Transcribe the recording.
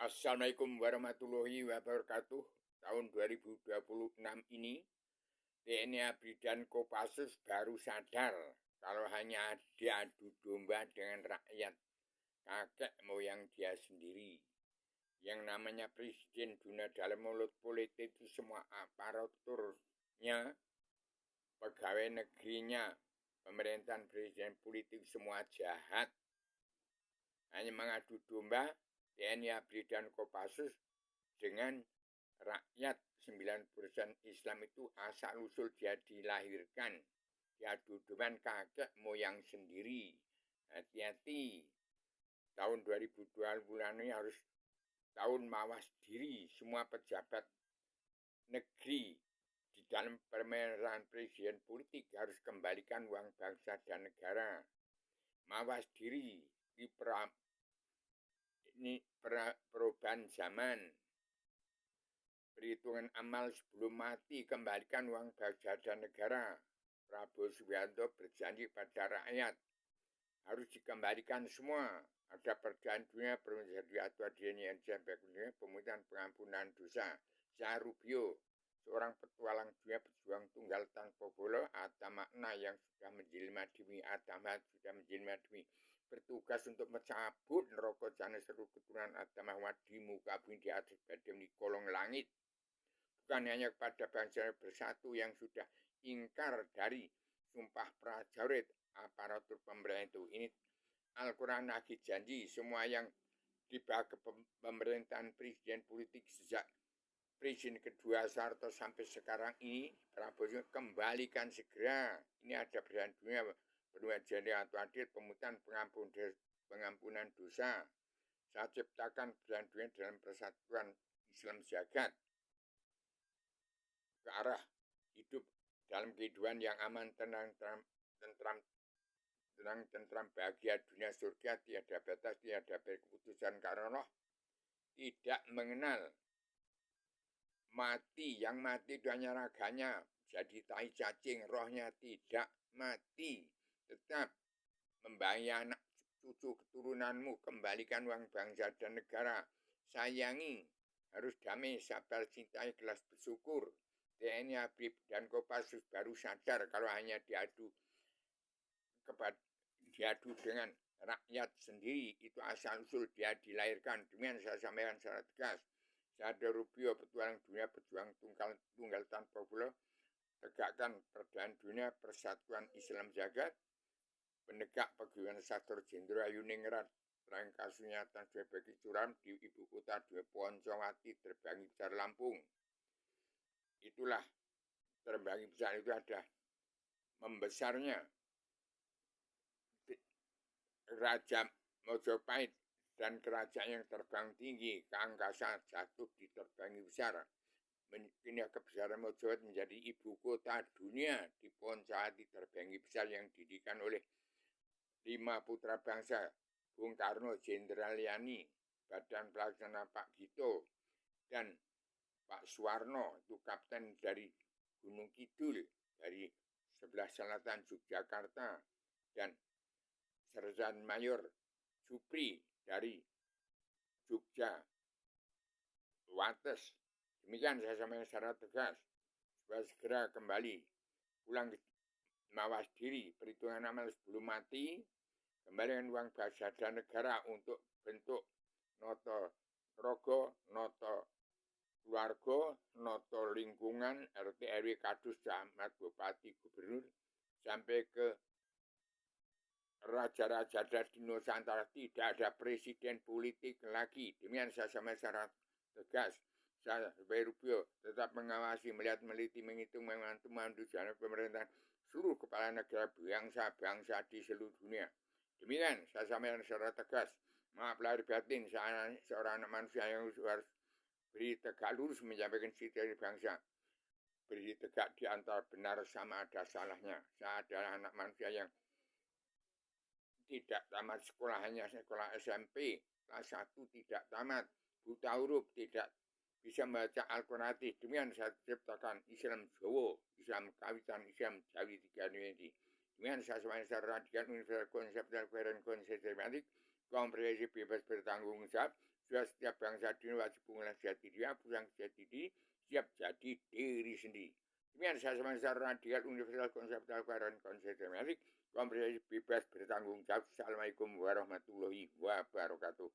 Assalamualaikum warahmatullahi wabarakatuh. Tahun 2026 ini, TNI ABRI dan Kopassus baru sadar kalau hanya diadu domba dengan rakyat, kakek moyang dia sendiri. Yang namanya presiden dunia dalam mulut politik itu semua aparaturnya, pegawai negerinya, pemerintahan presiden politik semua jahat. Hanya mengadu domba TNI ABRI dan Kopassus dengan rakyat. 90% Islam itu asal-usul dia dilahirkan. Diadu dengan kakek moyang sendiri. Hati-hati. Tahun 2020 ini harus tahun mawas diri. Semua pejabat negeri di dalam pemerintahan presiden politik harus kembalikan uang bangsa dan negara. Mawas diri di perubahan zaman. Perhitungan amal sebelum mati, kembalikan uang bangsa dan negara. Prabowo Subianto berjanji pada rakyat harus dikembalikan semua. Ada perjanjian dunia bermenjadi atau adanya pemulihan pengampunan dosa. Sarubio, seorang petualang dunia berjuang tunggal tanpa bola, ada makna yang sudah menjelma demi Adama, sudah menjelma demi bertugas untuk mencabut neraka jana seluruh keturunan Adam Muhammad di muka bumi di atas badan di kolong langit. Bukan hanya kepada bangsa bersatu yang sudah ingkar dari sumpah prajurit aparatur pemerintah itu. Ini Al-Quran lagi janji semua yang dibahas ke pemerintahan presiden politik sejak presiden kedua Soeharto sampai sekarang ini, Prabowo kembalikan segera. Ini ada perjanjian dunia berdua jadi atau adil pemutusan pengampunan dosa. Saya ciptakan perjanjian dunia dalam persatuan Islam jagat ke arah hidup dalam kehidupan yang aman, tenang, tentram, bahagia, dunia surga, tiada batas, tiada keputusan karena Allah tidak mengenal mati. Yang mati itu hanya raganya, jadi tai cacing, rohnya tidak mati. Tetap membayar anak cucu keturunanmu, kembalikan uang bangsa dan negara. Sayangi, harus damai, sabar, cintai, ikhlas, bersyukur. TNI ABRI dan Kopassus baru sadar kalau hanya diadu dengan rakyat sendiri itu asal-usul dia dilahirkan. Demikian saya sampaikan secara tegas. Saya Rubio, petualang dunia berjuang tunggal tanpa bola, tegakkan perdamaian dunia, persatuan Islam jagat, penegak pegawaian sektor Jenderal Yuningrat, rangka kasusnya tanpa bagi curam di ibu kota Dua Poncowati, terbangi besar Lampung. Itulah terbangi besar itu ada membesarnya Raja Mojopahit dan kerajaan yang terbang tinggi ke angkasa jatuh di terbangi besar. Pindah kebesaran Mojopahit menjadi ibu kota dunia di Poncowati, terbangi besar yang didikan oleh 5 putra bangsa, Bung Karno, Jenderal Yani, Badan Pelaksana Pak Gito, dan Pak Suwarno, itu kapten dari Gunung Kidul, dari sebelah selatan Yogyakarta, dan Sersan Mayor Supri dari Jogja, Wates. Demikian saya sampaikan secara tegas, supaya segera kembali pulang mawas diri, perhitungan amal sebelum mati, kembalikan uang bangsa dan negara untuk bentuk noto rogo, noto keluarga, noto lingkungan, RT RW Kadus, Camat, Bupati, Gubernur, sampai ke raja-raja dari Nusantara. Tidak ada presiden politik lagi. Demikian saya sampaikan secara tegas. Saya Rubio tetap mengawasi, melihat, meneliti, menghitung, membantu jalan pemerintahan seluruh kepala negara bangsa-bangsa di seluruh dunia. Demikian saya sampaikan secara tegas. Maaf lahir batin, saya seorang anak manusia yang harus beri tegak lurus menyampaikan cita-cita bangsa. Beri tegak di antara benar sama ada salahnya. Saya adalah anak manusia yang tidak tamat sekolah, hanya sekolah SMP. Kelas 1 tidak tamat. Buta huruf, tidak bisa membaca Al-Quran. Demikian saya ciptakan Islam Jawa, Islam Kawitan, Islam Jawi 3 ini. Demikian saya semuanya secara radikal, universal, konsep dan koheren, konsep komprehensif, bebas bertanggung jawab, kedua, setiap bangsa dunia wajib mengenal jati diri, yang jati diri, siap jadi diri sendiri. Demikian saya semasa radikal universal konseptual koheren konsistensi komprehensif bebas bertanggung jawab. Assalamualaikum warahmatullahi wabarakatuh.